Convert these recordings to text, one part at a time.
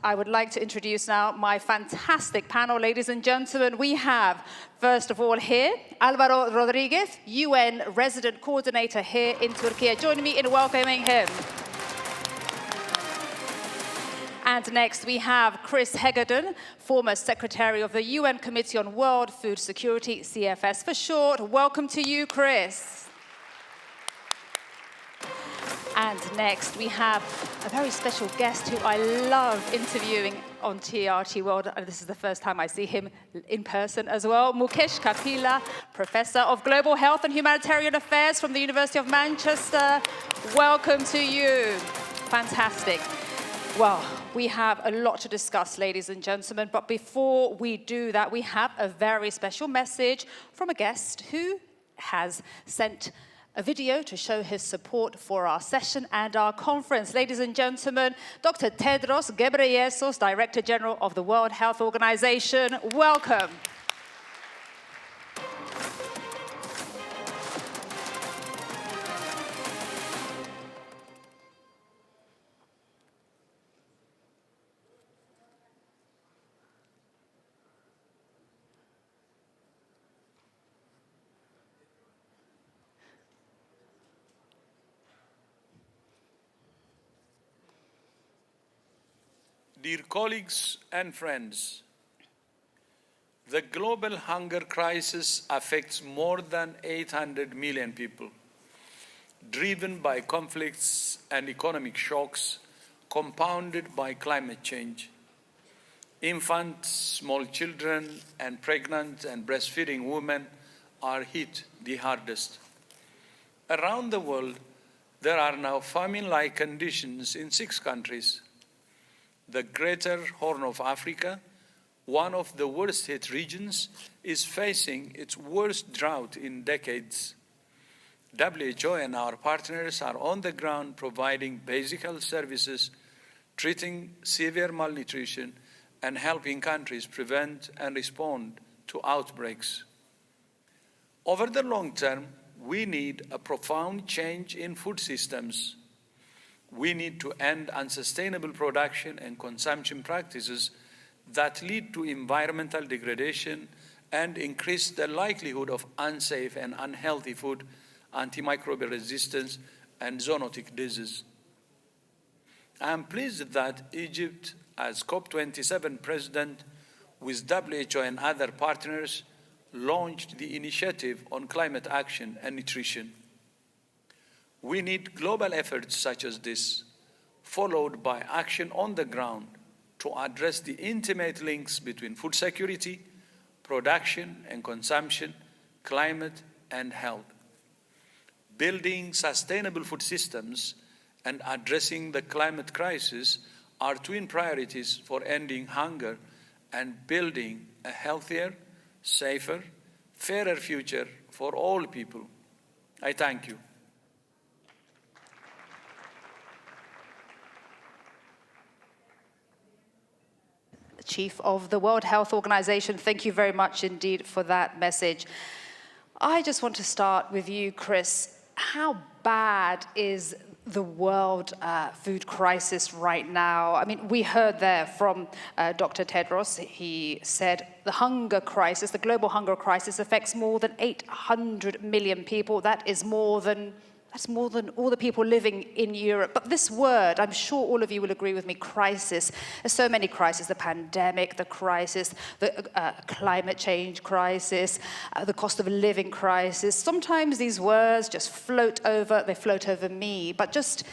I would like to introduce now my fantastic panel, ladies and gentlemen. We have, first of all here, Álvaro Rodríguez, UN Resident Coordinator here in Turkey. Join me in welcoming him. And next we have Chris Hegadorn, former Secretary of the UN Committee on World Food Security, CFS for short. Welcome to you, Chris. And next we have a very special guest who I love interviewing on TRT World. And this is the first time I see him in person as well. Mukesh Kapila, Professor of Global Health and Humanitarian Affairs from the University of Manchester. Welcome to you. Fantastic. Well, we have a lot to discuss, ladies and gentlemen, but before we do that, we have a very special message from a guest who has sent a video to show his support for our session and our conference. Ladies and gentlemen, Dr. Tedros Ghebreyesus, Director General of the World Health Organization, welcome. Dear colleagues and friends, the global hunger crisis affects more than 800 million people, driven by conflicts and economic shocks compounded by climate change. Infants, small children, and pregnant and breastfeeding women are hit the hardest. Around the world, there are now famine-like conditions in 6 countries. The Greater Horn of Africa, one of the worst-hit regions, is facing its worst drought in decades. WHO and our partners are on the ground providing basic health services, treating severe malnutrition, and helping countries prevent and respond to outbreaks. Over the long term, we need a profound change in food systems. We need to end unsustainable production and consumption practices that lead to environmental degradation and increase the likelihood of unsafe and unhealthy food, antimicrobial resistance, and zoonotic disease. I am pleased that Egypt, as COP27 president, with WHO and other partners, launched the initiative on climate action and nutrition. We need global efforts such as this, followed by action on the ground to address the intimate links between food security, production and consumption, climate and health. Building sustainable food systems and addressing the climate crisis are twin priorities for ending hunger and building a healthier, safer, fairer future for all people. I thank you. Chief of the World Health Organization, thank you very much indeed for that message. I just want to start with you, Chris. How bad is the world food crisis right now? I mean, we heard there from Dr. Tedros. He said the hunger crisis, the global hunger crisis, affects more than 800 million people. That's more than all the people living in Europe. But this word, I'm sure all of you will agree with me, crisis. There's so many crises: the pandemic, the crisis, the climate change crisis, the cost of living crisis. Sometimes these words just float over me. But just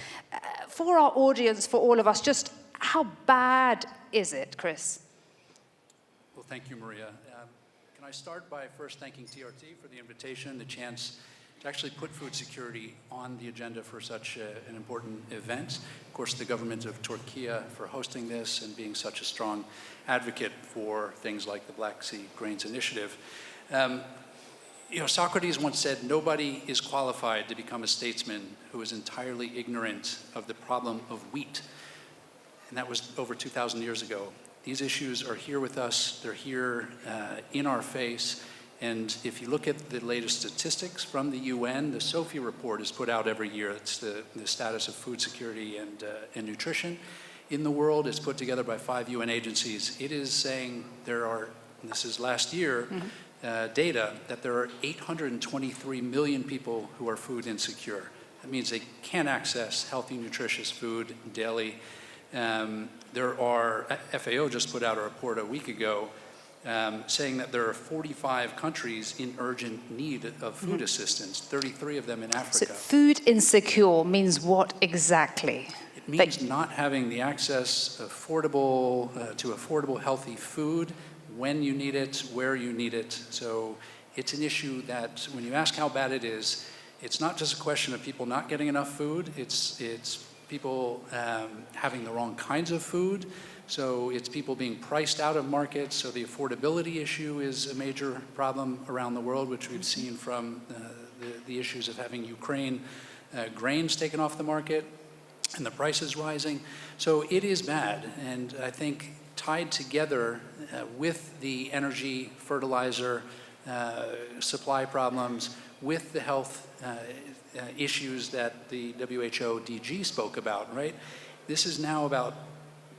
for our audience, for all of us, just how bad is it, Chris? Well, thank you, Maria. Can I start by first thanking TRT for the invitation, the chance to actually put food security on the agenda for such an important event. Of course, the government of Turkey for hosting this and being such a strong advocate for things like the Black Sea Grains Initiative. Socrates once said, nobody is qualified to become a statesman who is entirely ignorant of the problem of wheat. And that was over 2,000 years ago. These issues are here with us. They're here in our face. And if you look at the latest statistics from the UN, the SOFI report is put out every year. It's the status of food security and nutrition. in the world. It's put together by 5 UN agencies. It is saying there are, and this is last year, data, that there are 823 million people who are food insecure. That means they can't access healthy, nutritious food daily. FAO just put out a report a week ago saying that there are 45 countries in urgent need of food assistance, 33 of them in Africa. So food insecure means what exactly? It means not having the access to affordable, healthy food when you need it, where you need it. So it's an issue that when you ask how bad it is, it's not just a question of people not getting enough food, it's people having the wrong kinds of food. So it's people being priced out of markets. So the affordability issue is a major problem around the world, which we've seen from the issues of having Ukraine grains taken off the market and the prices rising. So it is bad. And I think tied together with the energy, fertilizer, supply problems, with the health issues that the WHO DG spoke about, right? This is now about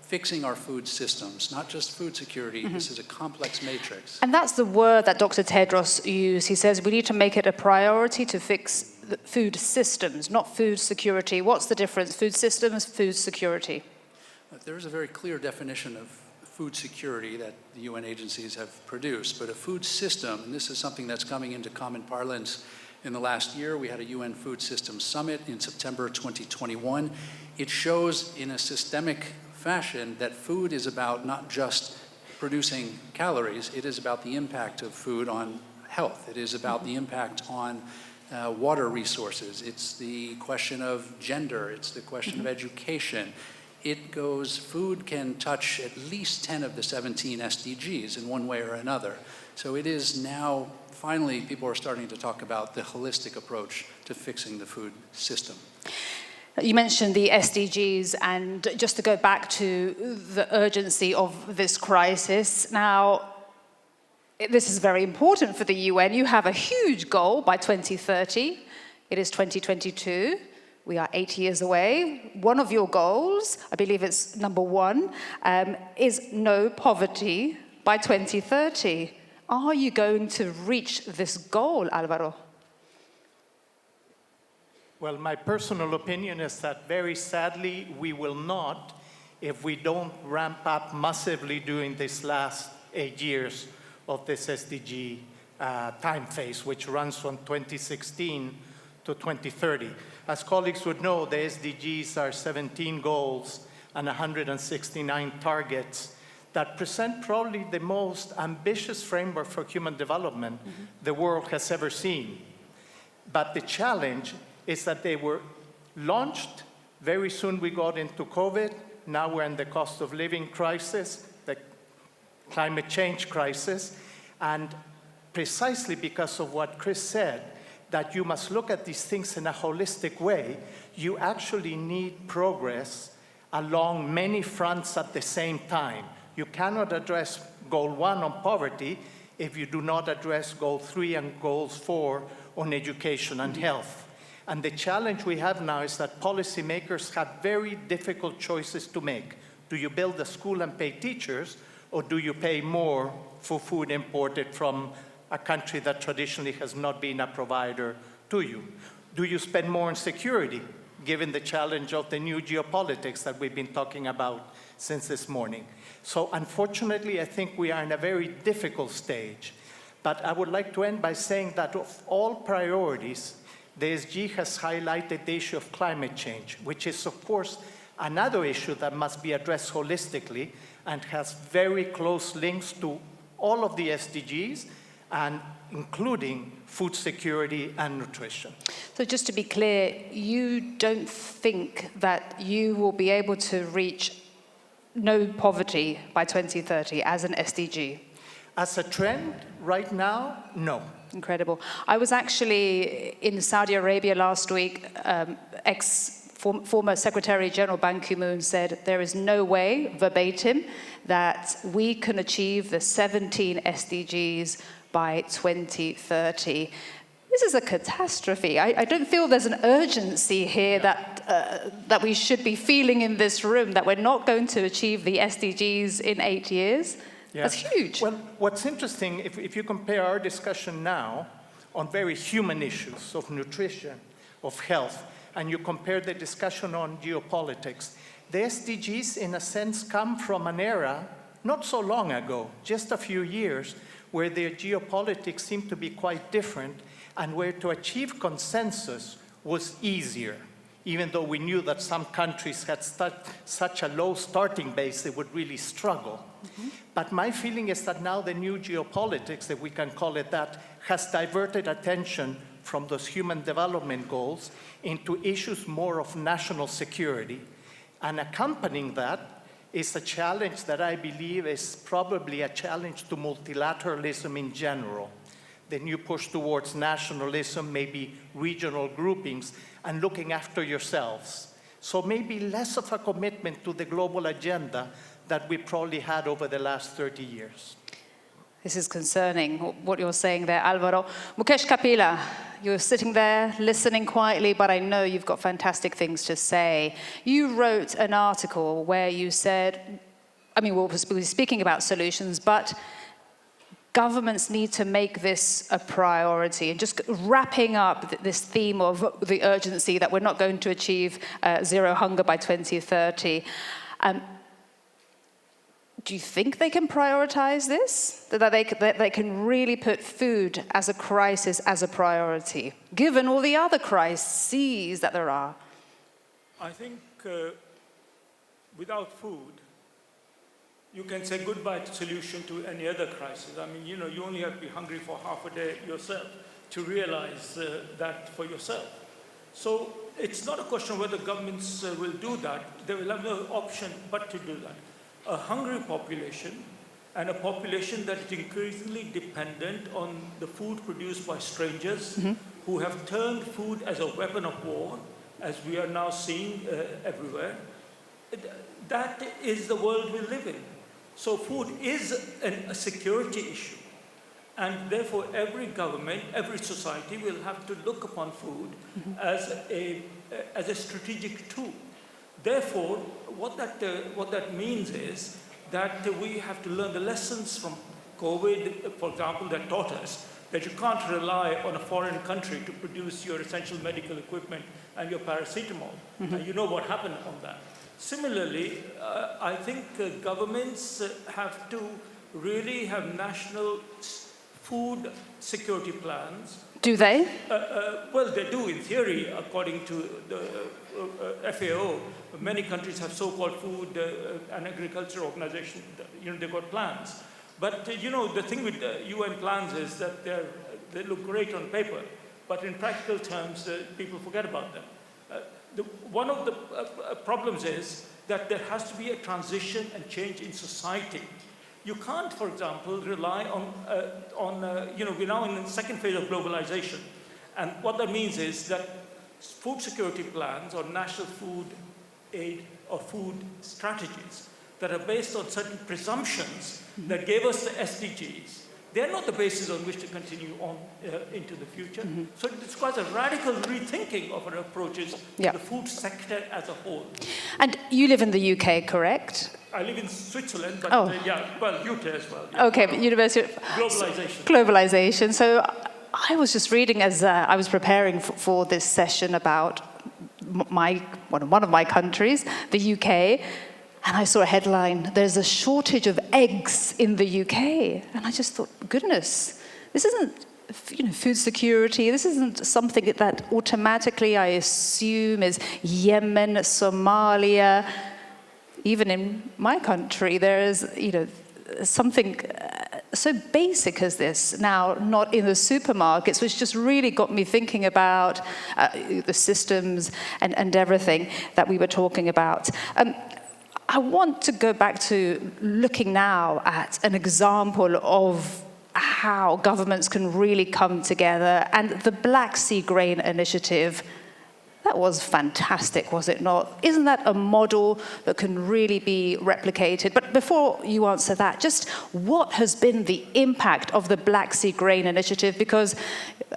fixing our food systems, not just food security. This is a complex matrix. And that's the word that Dr. Tedros used. He says we need to make it a priority to fix the food systems, not food security. What's the difference? Food systems, food security? There's a very clear definition of food security that the UN agencies have produced, but a food system, and this is something that's coming into common parlance in the last year. We had a UN Food Systems Summit in September 2021. It shows in a systemic fashion that food is about not just producing calories, it is about the impact of food on health. It is about the impact on water resources. It's the question of gender. It's the question of education. Food can touch at least 10 of the 17 SDGs in one way or another. So it is now, finally, people are starting to talk about the holistic approach to fixing the food system. You mentioned the SDGs, and just to go back to the urgency of this crisis. Now, this is very important for the UN. You have a huge goal by 2030. It is 2022. We are 8 years away. One of your goals, I believe it's number 1, is no poverty by 2030. Are you going to reach this goal, Alvaro? Well, my personal opinion is that very sadly, we will not if we don't ramp up massively during this last 8 years of this SDG time phase, which runs from 2016 to 2030. As colleagues would know, the SDGs are 17 goals and 169 targets that present probably the most ambitious framework for human development the world has ever seen. But the challenge is that they were launched. Very soon we got into COVID. Now we're in the cost of living crisis, the climate change crisis. And precisely because of what Chris said, that you must look at these things in a holistic way, you actually need progress along many fronts at the same time. You cannot address Goal 1 on poverty if you do not address Goal 3 and Goals 4 on education and health. And the challenge we have now is that policymakers have very difficult choices to make. Do you build a school and pay teachers, or do you pay more for food imported from a country that traditionally has not been a provider to you? Do you spend more on security, given the challenge of the new geopolitics that we've been talking about since this morning? So unfortunately, I think we are in a very difficult stage. But I would like to end by saying that of all priorities, the SG has highlighted the issue of climate change, which is, of course, another issue that must be addressed holistically and has very close links to all of the SDGs, and including food security and nutrition. So just to be clear, you don't think that you will be able to reach no poverty by 2030 as an SDG? As a trend, right now, no. Incredible. I was actually in Saudi Arabia last week. Former Secretary General Ban Ki-moon said there is no way, verbatim, that we can achieve the 17 SDGs by 2030. this is a catastrophe. I don't feel there's an urgency here that we should be feeling in this room, that we're not going to achieve the SDGs in 8 years. Yeah. That's huge. Well, what's interesting, if you compare our discussion now on very human issues of nutrition, of health, and you compare the discussion on geopolitics, the SDGs, in a sense, come from an era not so long ago, just a few years, where the geopolitics seemed to be quite different, and where to achieve consensus was easier, even though we knew that some countries had such a low starting base, they would really struggle. Mm-hmm. But my feeling is that now the new geopolitics, if we can call it that, has diverted attention from those human development goals into issues more of national security. And accompanying that is a challenge that I believe is probably a challenge to multilateralism in general. The new push towards nationalism, maybe regional groupings, and looking after yourselves. So maybe less of a commitment to the global agenda that we probably had over the last 30 years. This is concerning, what you're saying there, Alvaro. Mukesh Kapila, you're sitting there listening quietly, but I know you've got fantastic things to say. You wrote an article where you said, I mean, we'll be speaking about solutions, but governments need to make this a priority. And just wrapping up this theme of the urgency that we're not going to achieve zero hunger by 2030. Do you think they can prioritize this? That they can really put food as a crisis as a priority, given all the other crises that there are? I think without food, you can say goodbye to solution to any other crisis. I mean, you only have to be hungry for half a day yourself to realize that for yourself. So it's not a question of whether governments will do that. They will have no option but to do that. A hungry population and a population that is increasingly dependent on the food produced by strangers who have turned food as a weapon of war, as we are now seeing everywhere. That is the world we live in. So food is a security issue. And therefore, every government, every society will have to look upon food as a strategic tool. Therefore, what that means is that we have to learn the lessons from COVID, for example, that taught us that you can't rely on a foreign country to produce your essential medical equipment and your paracetamol. And you know what happened on that. Similarly, I think governments have to really have national food security plans. Do they? Well, they do in theory, according to the FAO. Many countries have so-called food and agriculture organization. They've got plans. But the thing with UN plans is that they look great on paper, but in practical terms, people forget about them. One of the problems is that there has to be a transition and change in society. You can't, for example, rely on we're now in the second phase of globalization. And what that means is that food security plans or national food aid or food strategies that are based on certain presumptions that gave us the SDGs, they're not the basis on which to continue on into the future. So it's quite a radical rethinking of our approaches to the food sector as a whole. And you live in the UK, correct? I live in Switzerland, but UK as well. Yeah. Okay, but University of... Globalization. Globalization. So I was just reading as I was preparing for this session about one of my countries, the UK, and I saw a headline, there's a shortage of eggs in the UK. And I just thought, goodness, this isn't food security. This isn't something that automatically I assume is Yemen, Somalia. Even in my country, there is, something so basic as this now not in the supermarkets, which just really got me thinking about the systems and everything that we were talking about. I want to go back to looking now at an example of how governments can really come together, and the Black Sea Grain Initiative, That was fantastic, was it not? Isn't that a model that can really be replicated? But before you answer that, just what has been the impact of the Black Sea Grain Initiative? Because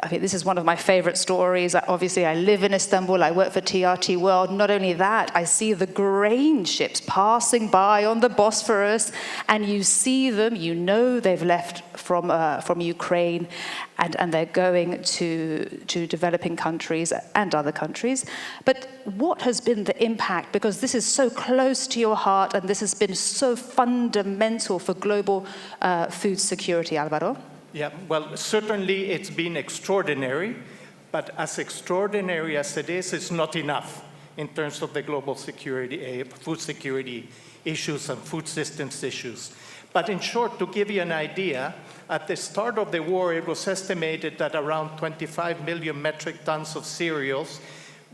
I think this is one of my favorite stories. Obviously, I live in Istanbul. I work for TRT World. Not only that, I see the grain ships passing by on the Bosphorus, and you see them, you know they've left from Ukraine, and they're going to developing countries and other countries. But what has been the impact? Because this is so close to your heart, and this has been so fundamental for global food security, Alvaro. Yeah, well, certainly it's been extraordinary, but as extraordinary as it is, it's not enough in terms of the global security, food security issues and food systems issues. But in short, to give you an idea, at the start of the war, it was estimated that around 25 million metric tons of cereals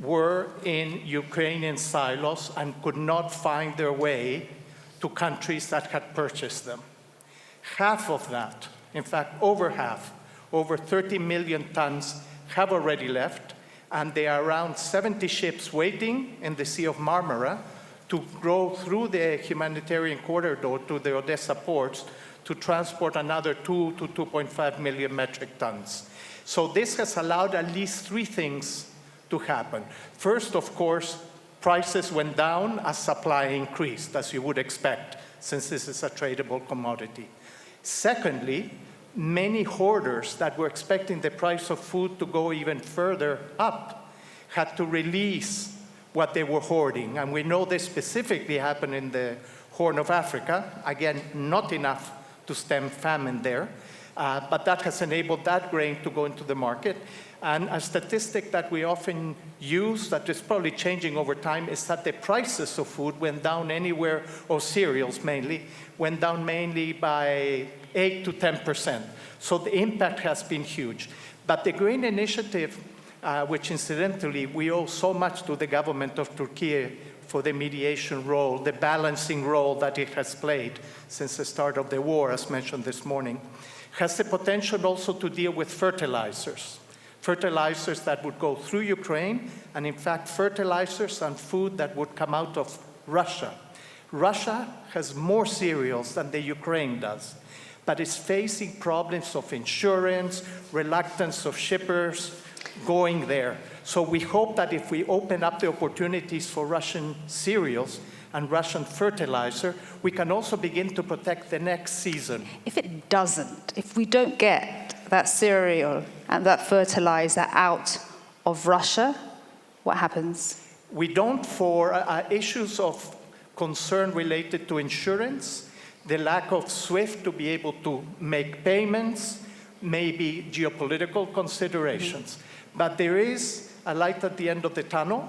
were in Ukrainian silos and could not find their way to countries that had purchased them. Half of that, in fact, over half, over 30 million tons have already left, and there are around 70 ships waiting in the Sea of Marmara to go through the humanitarian corridor to the Odessa ports to transport another 2 to 2.5 million metric tons. So this has allowed at least three things to happen. First, of course, prices went down as supply increased, as you would expect, since this is a tradable commodity. Secondly, many hoarders that were expecting the price of food to go even further up had to release what they were hoarding. And we know this specifically happened in the Horn of Africa. Again, not enough to stem famine there, but that has enabled that grain to go into the market. And a statistic that we often use, that is probably changing over time, is that the prices of food went down anywhere, or cereals mainly, went down mainly by 8 to 10%. So the impact has been huge. But the Grain Initiative, which incidentally we owe so much to the government of Turkey for the mediation role, the balancing role that it has played since the start of the war, as mentioned this morning, has the potential also to deal with fertilizers that would go through Ukraine, and in fact fertilizers and food that would come out of Russia. Russia has more cereals than the Ukraine does, but is facing problems of insurance, reluctance of shippers going there. So we hope that if we open up the opportunities for Russian cereals and Russian fertilizer, we can also begin to protect the next season. If it doesn't, if we don't get that cereal and that fertilizer out of Russia, what happens? We don't, for issues of concern related to insurance, the lack of SWIFT to be able to make payments, maybe geopolitical considerations. But there is a light at the end of the tunnel,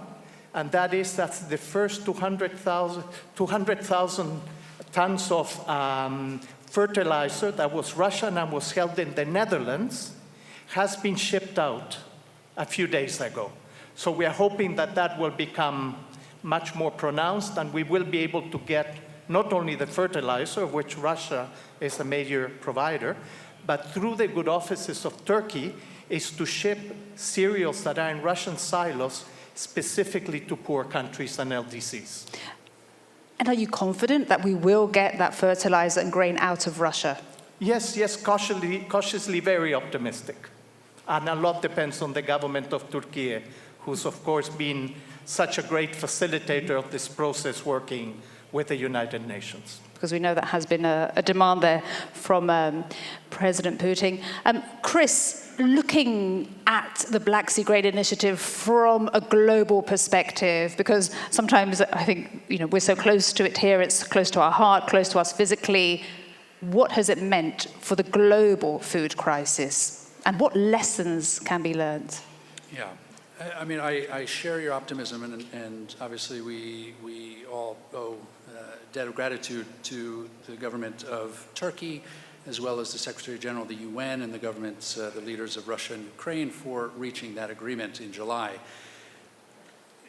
and that is that the first 200,000 tons of fertilizer that was Russian and was held in the Netherlands has been shipped out a few days ago. So we are hoping that that will become much more pronounced, and we will be able to get not only the fertilizer, of which Russia is a major provider, but through the good offices of Turkey, is to ship cereals that are in Russian silos specifically to poor countries and LDCs. And are you confident that we will get that fertilizer and grain out of Russia? Yes, cautiously very optimistic. And a lot depends on the government of Turkey, who's of course been such a great facilitator of this process working with the United Nations. Because we know that has been a demand there from President Putin. Chris, looking at the Black Sea Grain Initiative from a global perspective, because sometimes I think we're so close to it here, it's close to our heart, close to us physically. What has it meant for the global food crisis? And what lessons can be learned? Yeah. I mean, I share your optimism, and obviously we all owe a debt of gratitude to the government of Turkey, as well as the Secretary General of the UN and the governments, the leaders of Russia and Ukraine, for reaching that agreement in July.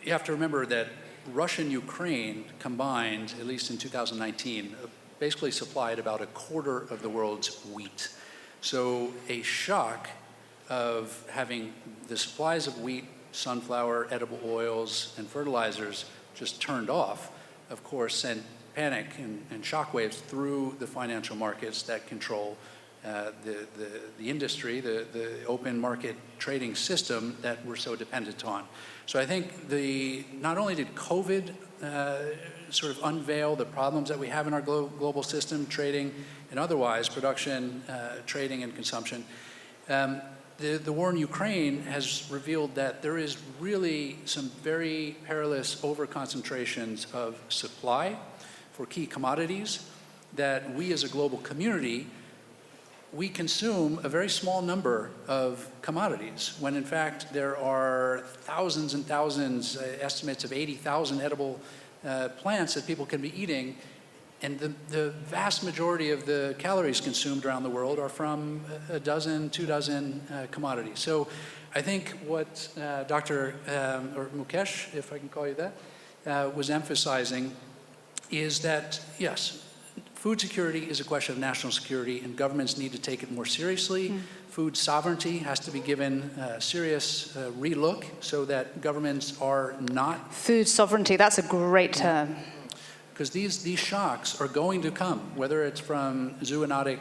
You have to remember that Russia and Ukraine combined, at least in 2019, basically supplied about a quarter of the world's wheat. So a shock of having the supplies of wheat sunflower, edible oils, and fertilizers just turned off, of course, sent panic and shockwaves through the financial markets that control the industry, the open market trading system that we're so dependent on. So I think not only did COVID sort of unveil the problems that we have in our global system, trading and otherwise, production, trading and consumption, the war in Ukraine has revealed that there is really some very perilous overconcentrations of supply for key commodities that we as a global community, we consume a very small number of commodities, when in fact there are thousands and thousands, estimates of 80,000 edible plants that people can be eating, and the vast majority of the calories consumed around the world are from a dozen, 2 dozen commodities. So I think what Dr. or Mukesh, if I can call you that, was emphasizing is that, yes, food security is a question of national security, and governments need to take it more seriously. Food sovereignty has to be given a serious relook so that governments are not... Food sovereignty, that's a great term. Because these shocks are going to come, whether it's from zoonotic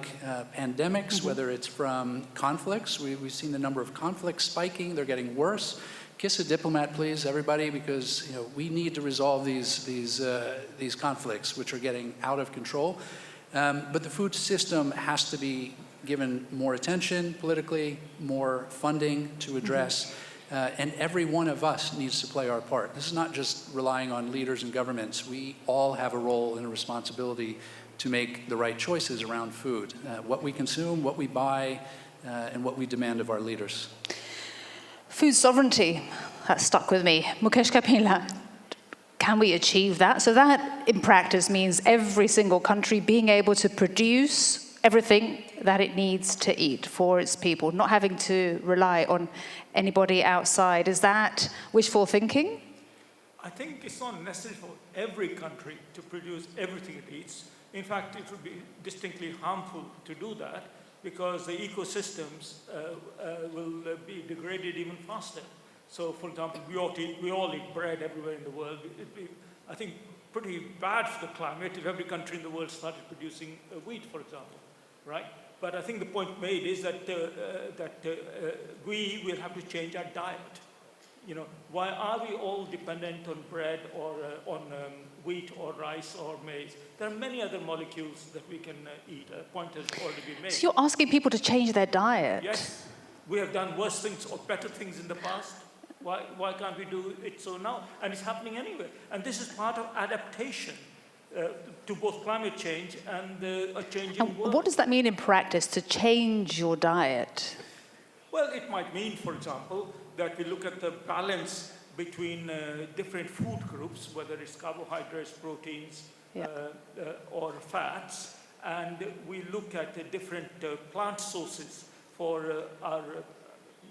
pandemics, whether it's from conflicts. We've seen the number of conflicts spiking, they're getting worse. Kiss a diplomat, please, everybody, because we need to resolve these conflicts, which are getting out of control. But the food system has to be given more attention politically, more funding to address, and every one of us needs to play our part. This is not just relying on leaders and governments. We all have a role and a responsibility to make the right choices around food, what we consume, what we buy, and what we demand of our leaders. Food sovereignty, that stuck with me. Mukesh Kapila, can we achieve that? So that, in practice, means every single country being able to produce everything that it needs to eat for its people, not having to rely on anybody outside. Is that wishful thinking? I think it's not necessary for every country to produce everything it eats. In fact, it would be distinctly harmful to do that, because the ecosystems will be degraded even faster. So, for example, we all eat bread everywhere in the world. It'd be, I think, pretty bad for the climate if every country in the world started producing wheat, for example, right? But I think the point made is that we will have to change our diet. Why are we all dependent on bread or on wheat or rice or maize? There are many other molecules that we can eat. A point has already been made. So you're asking people to change their diet? Yes. We have done worse things or better things in the past. Why can't we do it so now? And it's happening anyway. And this is part of adaptation to both climate change and a changing world. What does that mean in practice, to change your diet? Well, it might mean, for example, that we look at the balance between different food groups, whether it's carbohydrates, proteins, or fats, and we look at the different plant sources for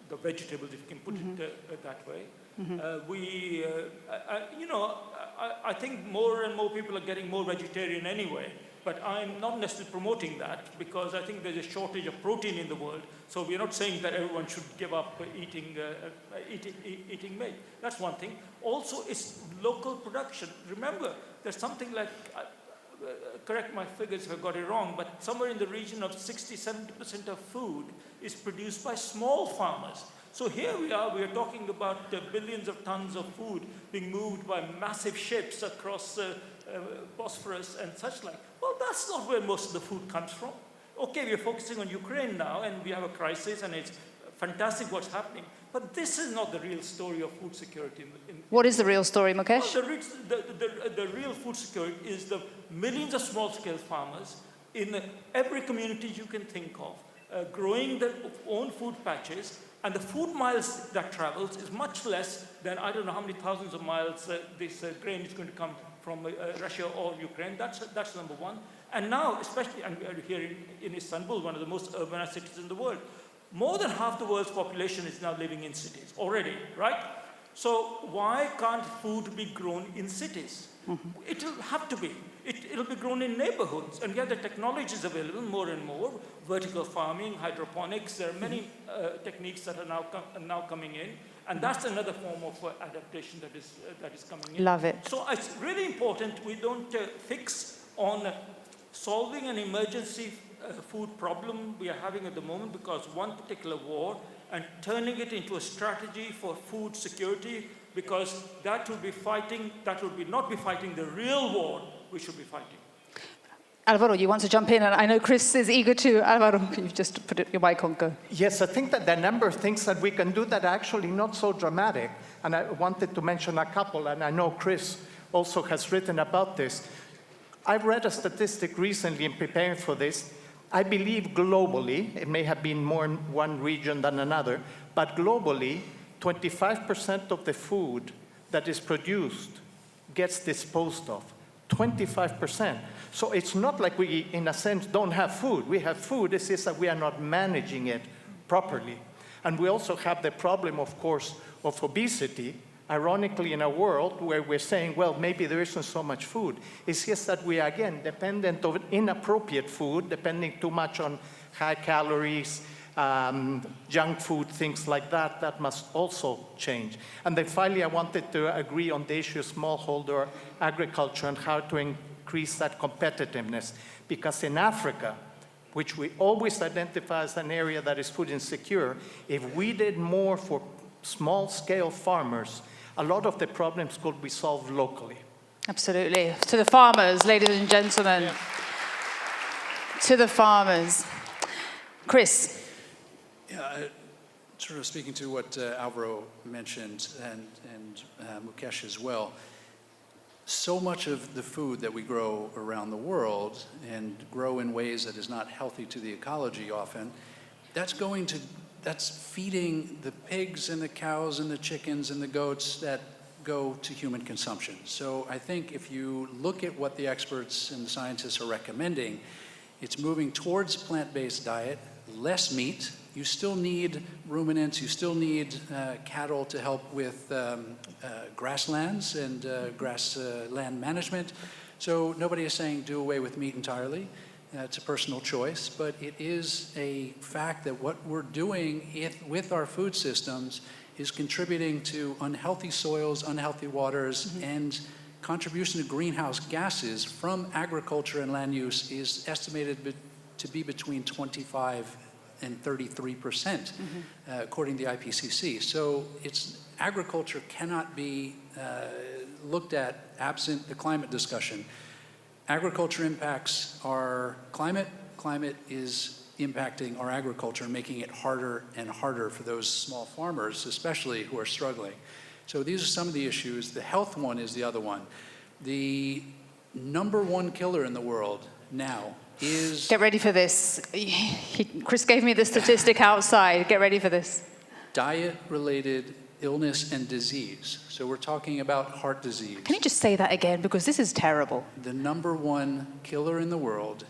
the vegetables, if you can put it that way. I think more and more people are getting more vegetarian anyway, but I'm not necessarily promoting that, because I think there's a shortage of protein in the world. So we're not saying that everyone should give up eating meat. That's one thing. Also, it's local production. Remember, there's something like, correct my figures if I got it wrong, but somewhere in the region of 60-70% of food is produced by small farmers. So here we are talking about billions of tons of food being moved by massive ships across Bosphorus and such like. Well, that's not where most of the food comes from. Okay, we're focusing on Ukraine now, and we have a crisis, and it's fantastic what's happening. But this is not the real story of food security. What is the real story, Mukesh? Well, the real food security is the millions of small-scale farmers in every community you can think of, growing their own food patches, and the food miles that travels is much less than, I don't know how many thousands of miles this grain is going to come from Russia or Ukraine. That's number one. And now, especially here in Istanbul, one of the most urbanized cities in the world, more than half the world's population is now living in cities already, right? So why can't food be grown in cities? It'll have to be. It'll be grown in neighborhoods. And yet the technology is available more and more. Vertical farming, hydroponics, there are many techniques that are now coming in. And that's another form of adaptation that is coming in. Love it. So it's really important we don't fix on solving an emergency food problem we are having at the moment because one particular war and turning it into a strategy for food security because that will not be fighting the real war we should be fighting. Alvaro, you want to jump in? And I know Chris is eager to. Alvaro, you've just put your mic on, go. Yes, I think that the number of things that we can do that are actually not so dramatic, and I wanted to mention a couple, and I know Chris also has written about this. I've read a statistic recently in preparing for this. I believe globally, it may have been more in one region than another, but globally, 25% of the food that is produced gets disposed of. 25%. So it's not like we, in a sense, don't have food. We have food, it's just that we are not managing it properly. And we also have the problem, of course, of obesity, ironically in a world where we're saying, well, maybe there isn't so much food. It's just that we are, again, dependent on inappropriate food, depending too much on high calories, junk food, things like that, that must also change. And then finally, I wanted to agree on the issue of smallholder agriculture and how to increase that competitiveness. Because in Africa, which we always identify as an area that is food insecure, if we did more for small-scale farmers, a lot of the problems could be solved locally. Absolutely. To the farmers, ladies and gentlemen. Yeah. To the farmers. Chris. Yeah, sort of speaking to what Alvaro mentioned and Mukesh as well, so much of the food that we grow around the world and grow in ways that is not healthy to the ecology often, that's feeding the pigs and the cows and the chickens and the goats that go to human consumption. So I think if you look at what the experts and the scientists are recommending, it's moving towards plant-based diet, less meat. You still need ruminants, you still need cattle to help with grasslands and grassland management. So nobody is saying do away with meat entirely. It's a personal choice, but it is a fact that what we're doing with our food systems is contributing to unhealthy soils, unhealthy waters, and contribution to greenhouse gases from agriculture and land use is estimated to be between 25 and 33%, according to the IPCC. So agriculture cannot be looked at absent the climate discussion. Agriculture impacts our climate. Climate is impacting our agriculture, making it harder and harder for those small farmers, especially who are struggling. So these are some of the issues. The health one is the other one. The number one killer in the world now is... Get ready for this. Chris gave me the statistic outside. Get ready for this. Diet-related illness and disease. So we're talking about heart disease. Can you just say that again? Because this is terrible. The number one killer in the world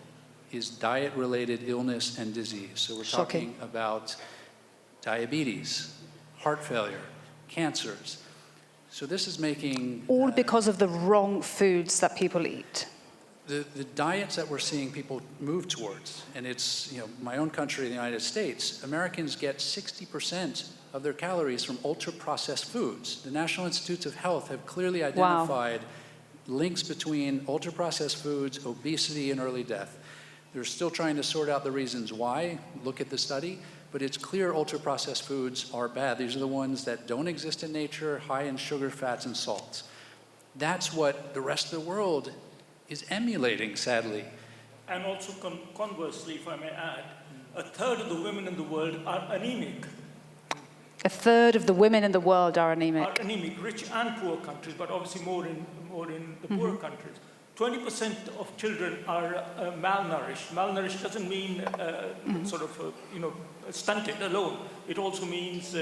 is diet-related illness and disease. So we're talking about diabetes, heart failure, cancers. So this is making... all because of the wrong foods that people eat. The diets that we're seeing people move towards, and it's, my own country, the United States, Americans get 60% of their calories from ultra-processed foods. The National Institutes of Health have clearly identified links between ultra-processed foods, obesity, and early death. They're still trying to sort out the reasons why. Look at the study. But it's clear ultra-processed foods are bad. These are the ones that don't exist in nature, high in sugar, fats, and salts. That's what the rest of the world is emulating, sadly. And also conversely, if I may add, a third of the women in the world are anemic. A third of the women in the world are anemic. Are anemic, rich and poor countries, but obviously more in the poorer countries. 20% of children are malnourished. Malnourished doesn't mean stunted alone. It also means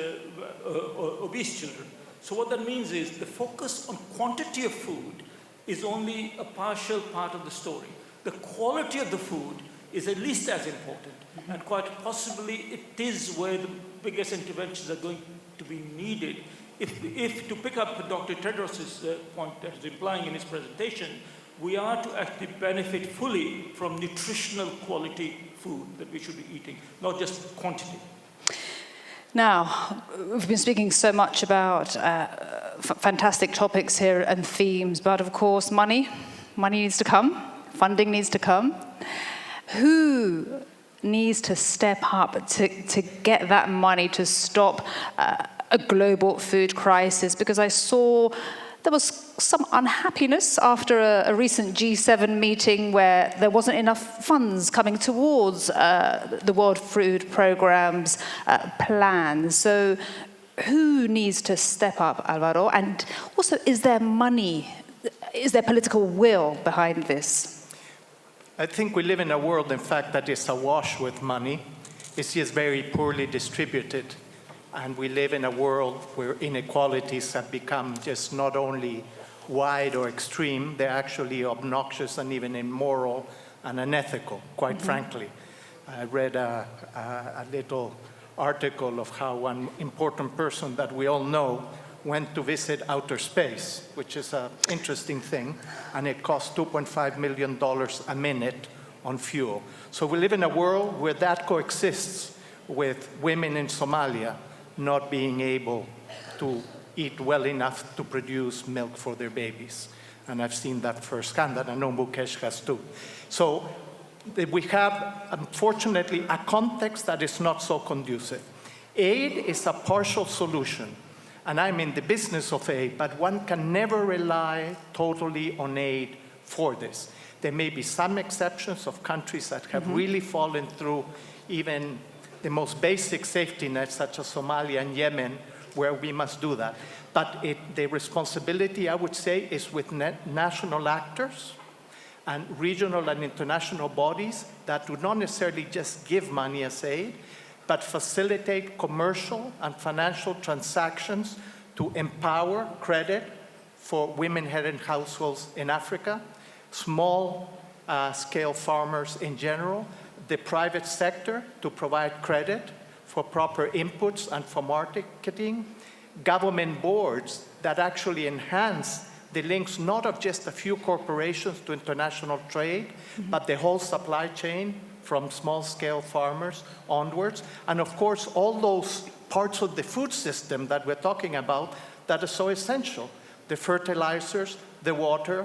obese children. So what that means is the focus on quantity of food is only a partial part of the story. The quality of the food is at least as important, and quite possibly it is where the biggest interventions are going to be needed. If to pick up Dr. Tedros' point that is implying in his presentation, we are to actually benefit fully from nutritional quality food that we should be eating, not just quantity. Now, we've been speaking so much about fantastic topics here and themes, but of course, money needs to come, funding needs to come. Who needs to step up to get that money to stop a global food crisis? Because I saw there was some unhappiness after a recent G7 meeting where there wasn't enough funds coming towards the World Food Programme's plan. So who needs to step up, Alvaro? And also, is there money, is there political will behind this? I think we live in a world, in fact, that is awash with money. It's just very poorly distributed. And we live in a world where inequalities have become just not only wide or extreme, they're actually obnoxious and even immoral and unethical, quite frankly. I read a little article of how one important person that we all know went to visit outer space, which is an interesting thing, and it cost $2.5 million a minute on fuel. So we live in a world where that coexists with women in Somalia not being able to eat well enough to produce milk for their babies. And I've seen that firsthand, and I know Mukesh has too. So we have, unfortunately, a context that is not so conducive. Aid is a partial solution, and I'm in the business of aid, but one can never rely totally on aid for this. There may be some exceptions of countries that have really fallen through even the most basic safety nets, such as Somalia and Yemen, where we must do that. But the responsibility, I would say, is with national actors and regional and international bodies that do not necessarily just give money as aid, but facilitate commercial and financial transactions to empower credit for women-headed households in Africa, small-scale farmers in general, the private sector to provide credit for proper inputs and for marketing, government boards that actually enhance the links not of just a few corporations to international trade, but the whole supply chain from small-scale farmers onwards. And of course, all those parts of the food system that we're talking about that are so essential, the fertilizers, the water,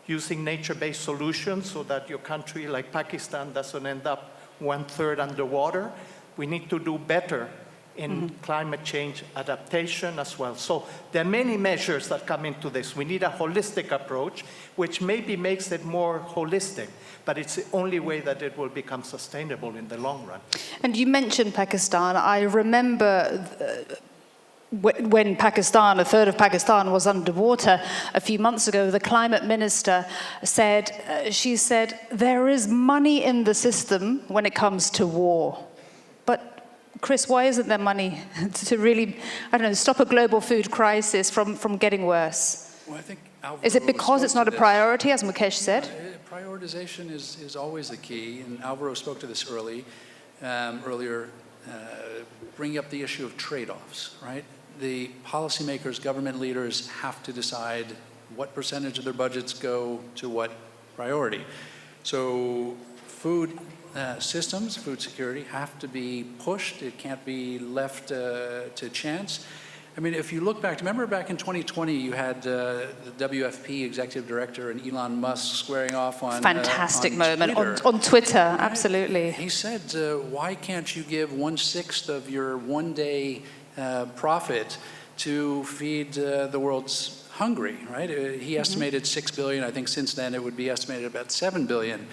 using nature-based solutions so that your country, like Pakistan, doesn't end up 1/3 underwater. We need to do better in climate change adaptation as well. So there are many measures that come into this. We need a holistic approach, which maybe makes it more holistic, but it's the only way that it will become sustainable in the long run. And you mentioned Pakistan. I remember when Pakistan, a third of Pakistan was underwater a few months ago, the climate minister said, she said, there is money in the system when it comes to war. But Chris, why isn't there money to really, I don't know, stop a global food crisis from getting worse? Well, I think Alvaro is it because it's not a priority, as Mukesh said? Prioritization is always the key, and Alvaro spoke to this earlier, bringing up the issue of trade-offs, right? The policymakers, government leaders have to decide what percentage of their budgets go to what priority. So food systems, food security, have to be pushed. It can't be left to chance. I mean, if you look back, remember back in 2020, you had the WFP executive director and Elon Musk squaring off on fantastic on moment Twitter. on Twitter, Right? absolutely. He said, why can't you give 1/6 of your one-day profit to feed the world's hungry, right? He estimated 6 billion. I think since then it would be estimated about 7 billion.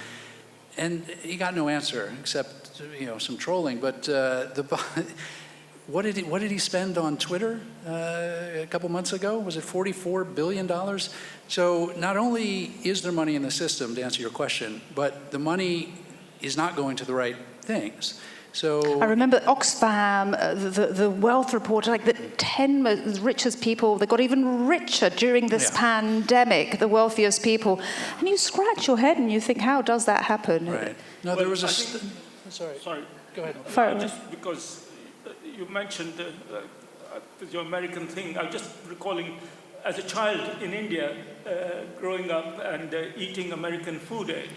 And he got no answer except, some trolling. But what did he spend on Twitter a couple months ago? Was it $44 billion? So not only is there money in the system, to answer your question, but the money is not going to the right things. So I remember Oxfam, the wealth report, like the 10 most richest people, they got even richer during this pandemic, the wealthiest people. And you scratch your head and you think, how does that happen? Right. No, there was Sorry. Go ahead. Just because you mentioned your American thing, I'm just recalling as a child in India, growing up and eating American food aid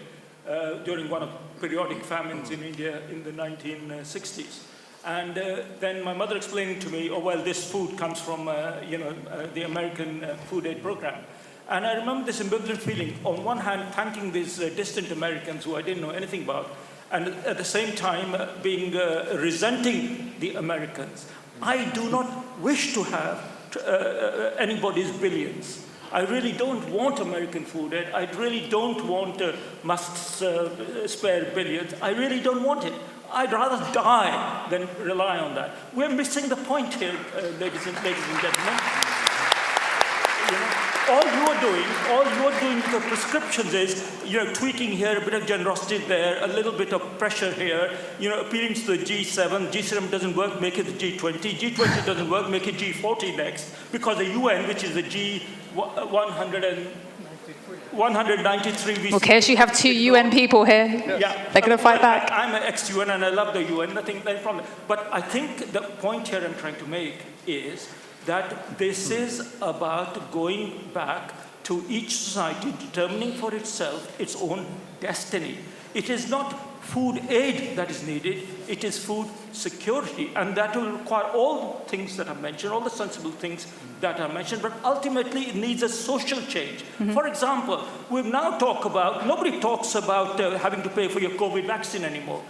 during one of periodic famines in India in the 1960s. And then my mother explaining to me, oh, well, this food comes from, the American Food Aid Program. And I remember this ambivalent feeling, on one hand, thanking these distant Americans who I didn't know anything about, and at the same time resenting the Americans. I do not wish to have anybody's billions. I really don't want American food aid. I really don't want must-spare billions. I really don't want it. I'd rather die than rely on that. We're missing the point here, ladies and gentlemen. All you're doing with the prescriptions is, tweaking here, a bit of generosity there, a little bit of pressure here, appealing to the G7. G7 doesn't work, make it the G20. G20 doesn't work, make it G40 next. Because the UN, which is the G193. Mukesh, you have 2 UN people here. Yeah. They're going to fight back. I'm an ex-UN and I love the UN, no problem. But I think the point here I'm trying to make is that this is about going back to each society determining for itself its own destiny. It is not food aid that is needed, it is food security. And that will require all things that are mentioned, all the sensible things that are mentioned, but ultimately it needs a social change. For example, we now nobody talks about having to pay for your COVID vaccine anymore.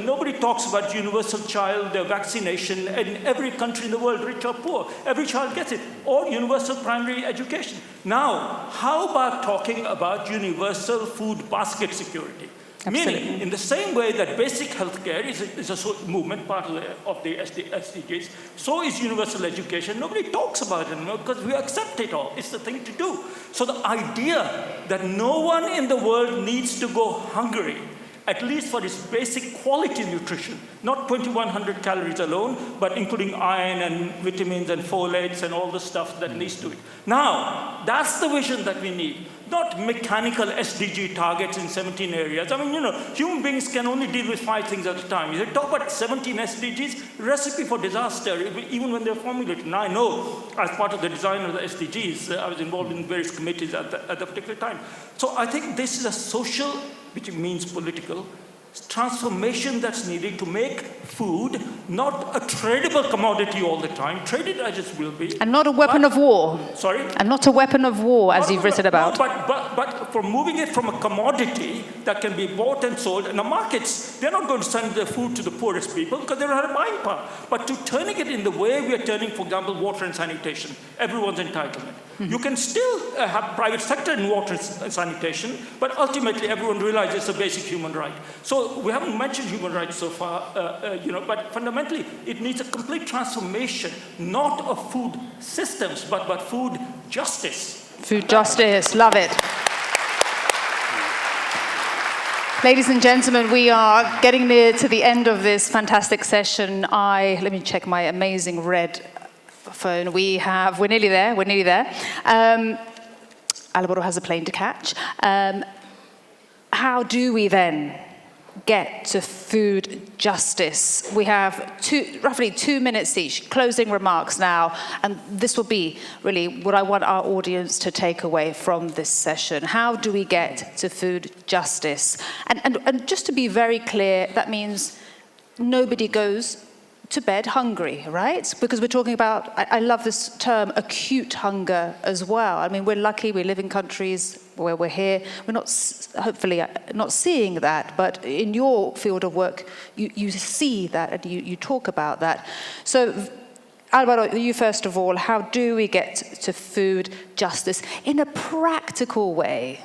Nobody talks about universal child vaccination in every country in the world, rich or poor. Every child gets it. Or universal primary education. Now, how about talking about universal food basket security? Absolutely. Meaning, in the same way that basic healthcare is a movement, part of the SDGs, so is universal education. Nobody talks about it anymore because we accept it all. It's the thing to do. So the idea that no one in the world needs to go hungry, at least for its basic quality nutrition, not 2,100 calories alone, but including iron and vitamins and folates and all the stuff that needs to it. Now, that's the vision that we need. Not mechanical SDG targets in 17 areas. I mean, human beings can only deal with 5 things at a time. You talk about 17 SDGs, recipe for disaster, even when they're formulated. Now, I know, as part of the design of the SDGs, I was involved in various committees at the particular time. So I think this is a social, which means political, transformation that's needed to make food not a tradable commodity all the time, traded as it will be. And not a weapon of war. Sorry? And not a weapon of war, as you've written about. No, but for moving it from a commodity that can be bought and sold, and the markets, they're not going to send the food to the poorest people because they don't have buying power. But to turning it in the way we are turning, for example, water and sanitation, everyone's entitlement. You can still have private sector in water and sanitation, but ultimately everyone realizes it's a basic human right. So we haven't mentioned human rights so far, but fundamentally it needs a complete transformation, not of food systems, but food justice. Food justice, love it. Ladies and gentlemen, we are getting near to the end of this fantastic session. Let me check my amazing red phone. We're nearly there. Alvaro has a plane to catch. How do we then get to food justice? We have roughly 2 minutes each, closing remarks now, and this will be really what I want our audience to take away from this session. How do we get to food justice? And just to be very clear, that means nobody goes to bed hungry, right? Because we're talking about, I love this term, acute hunger as well. I mean, we're lucky, we live in countries where we're here. We're not, hopefully, not seeing that, but in your field of work, you see that and you talk about that. So, Alvaro, you first of all, how do we get to food justice in a practical way?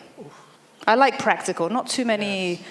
I like practical, not too many... Yes.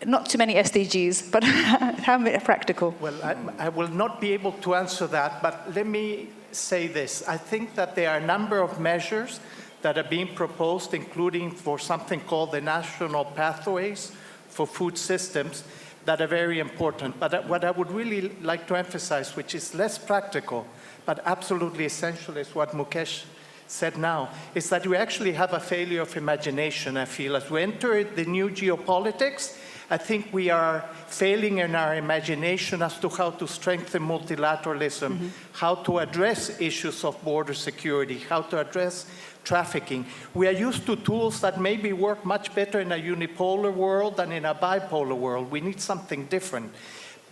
Not too many SDGs, but how practical? Well, I will not be able to answer that, but let me say this. I think that there are a number of measures that are being proposed, including for something called the National Pathways for Food Systems, that are very important. But what I would really like to emphasize, which is less practical, but absolutely essential, is what Mukesh said now, is that we actually have a failure of imagination, I feel. As we enter the new geopolitics, I think we are failing in our imagination as to how to strengthen multilateralism, how to address issues of border security, how to address trafficking. We are used to tools that maybe work much better in a unipolar world than in a bipolar world. We need something different.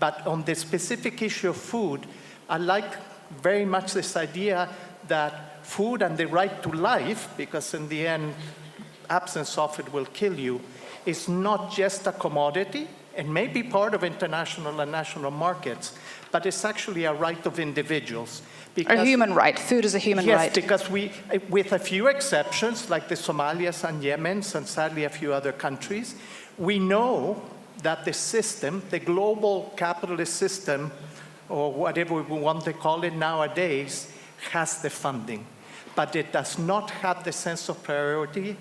But on the specific issue of food, I like very much this idea that food and the right to life, because in the end, absence of it will kill you, is not just a commodity. It may be part of international and national markets, but it's actually a right of individuals. A human right. Food is a human right. Yes, because we, with a few exceptions, like the Somalias and Yemens, and sadly a few other countries, we know that the system, the global capitalist system, or whatever we want to call it nowadays, has the funding. But it does not have the sense of priority,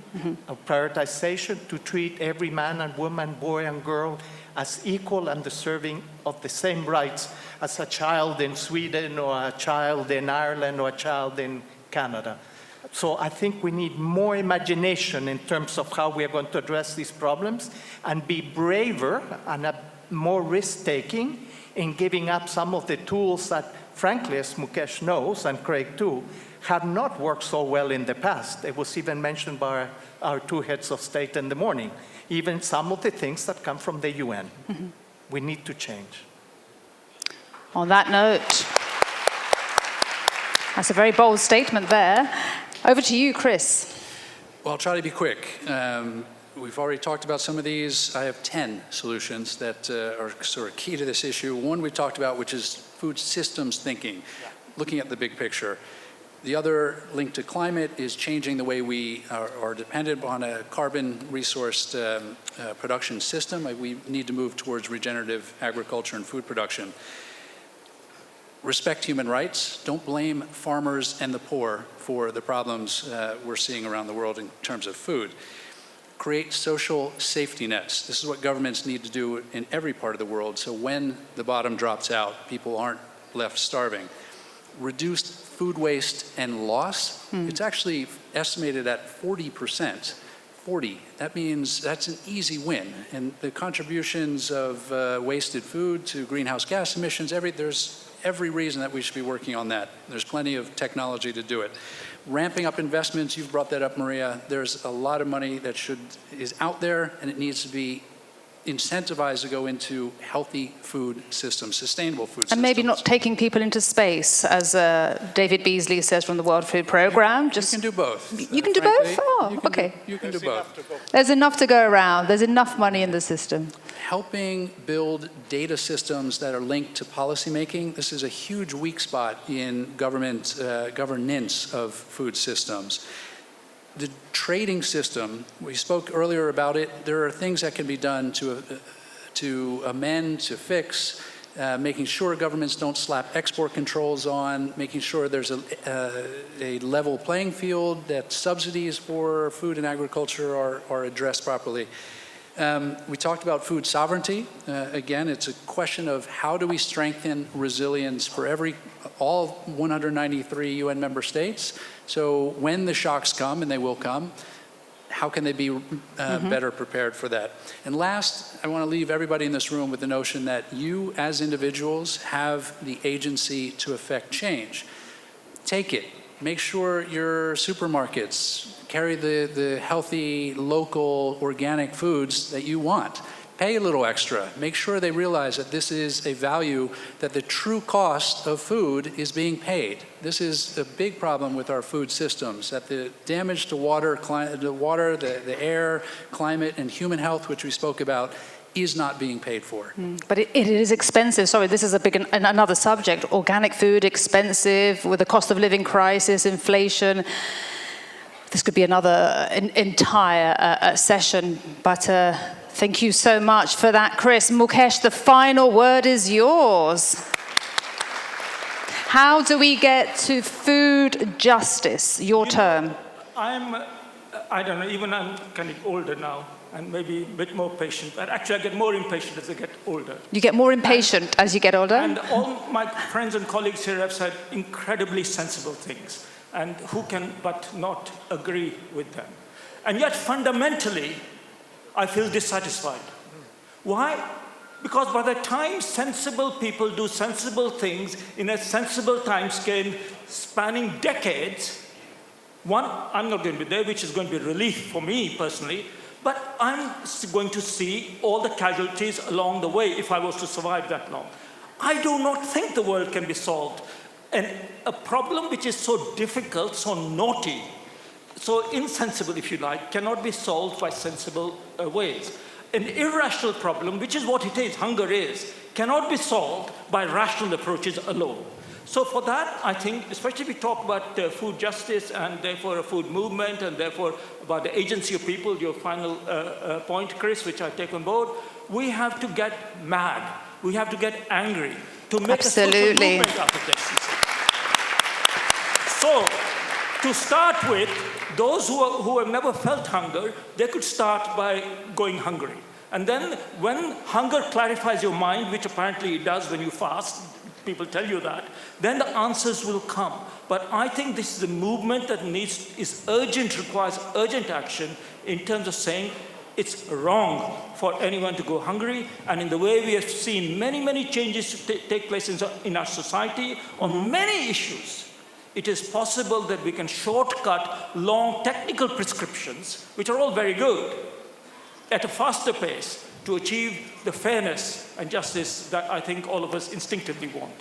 of prioritization, to treat every man and woman, boy and girl as equal and deserving of the same rights as a child in Sweden or a child in Ireland or a child in Canada. So I think we need more imagination in terms of how we are going to address these problems, and be braver and more risk-taking in giving up some of the tools that, frankly, as Mukesh knows, and Craig too, have not worked so well in the past. It was even mentioned by our two heads of state in the morning. Even some of the things that come from the UN. We need to change. On that note, that's a very bold statement there. Over to you, Chris. Well, I'll try to be quick. We've already talked about some of these. I have 10 solutions that are sort of key to this issue. One we talked about, which is food systems thinking, looking at the big picture. The other linked to climate is changing the way we are dependent on a carbon-resourced production system. We need to move towards regenerative agriculture and food production. Respect human rights. Don't blame farmers and the poor for the problems we're seeing around the world in terms of food. Create social safety nets. This is what governments need to do in every part of the world, so when the bottom drops out, people aren't left starving. Reduced food waste and loss. It's actually estimated at 40%. 40. That means that's an easy win. And the contributions of wasted food to greenhouse gas emissions, there's every reason that we should be working on that. There's plenty of technology to do it. Ramping up investments, you've brought that up, Maria. There's a lot of money that is out there, and it needs to be incentivized to go into healthy food systems, sustainable food systems. And maybe not taking people into space, as David Beasley says from the World Food Programme. You can do both. You can do both? Oh, okay. You can do both. There's enough to go around. There's enough money in the system. Helping build data systems that are linked to policymaking. This is a huge weak spot in governance of food systems. The trading system, we spoke earlier about it. There are things that can be done to amend, to fix, making sure governments don't slap export controls on, making sure there's a level playing field, that subsidies for food and agriculture are addressed properly. We talked about food sovereignty. Again, it's a question of how do we strengthen resilience for all 193 UN member states. So when the shocks come, and they will come, how can they be better prepared for that? And last, I want to leave everybody in this room with the notion that you as individuals have the agency to affect change. Take it. Make sure your supermarkets carry the healthy, local, organic foods that you want. Pay a little extra. Make sure they realize that this is a value, that the true cost of food is being paid. This is a big problem with our food systems, that the damage to the air, climate, and human health, which we spoke about, is not being paid for. But it is expensive. Sorry, this is another subject. Organic food, expensive, with the cost of living crisis, inflation. This could be another entire session, but thank you so much for that, Chris. Mukesh, the final word is yours. How do we get to food justice? Your term. I don't know, even I'm kind of older now, and maybe a bit more patient. But actually, I get more impatient as I get older. You get more impatient as you get older? And all my friends and colleagues here have said incredibly sensible things. And who can but not agree with them? And yet, fundamentally, I feel dissatisfied. Why? Because by the time sensible people do sensible things in a sensible time scale spanning decades, one, I'm not going to be there, which is going to be relief for me personally, But I'm going to see all the casualties along the way if I was to survive that long. I do not think the world can be solved. And a problem which is so difficult, so naughty, so insensible, if you like, cannot be solved by sensible ways. An irrational problem, which is what it is, hunger is, cannot be solved by rational approaches alone. So for that, I think, especially if we talk about food justice and therefore a food movement and therefore about the agency of people, your final point, Chris, which I take on board, we have to get mad. We have to get angry to make a social movement out of this. So, to start with, those who have never felt hunger, they could start by going hungry. And then when hunger clarifies your mind, which apparently it does when you fast, people tell you that, then the answers will come. But I think this is a movement that is urgent, requires urgent action in terms of saying it's wrong for anyone to go hungry. And in the way we have seen many, many changes take place in our society on many issues, it is possible that we can shortcut long technical prescriptions, which are all very good, at a faster pace to achieve the fairness and justice that I think all of us instinctively want.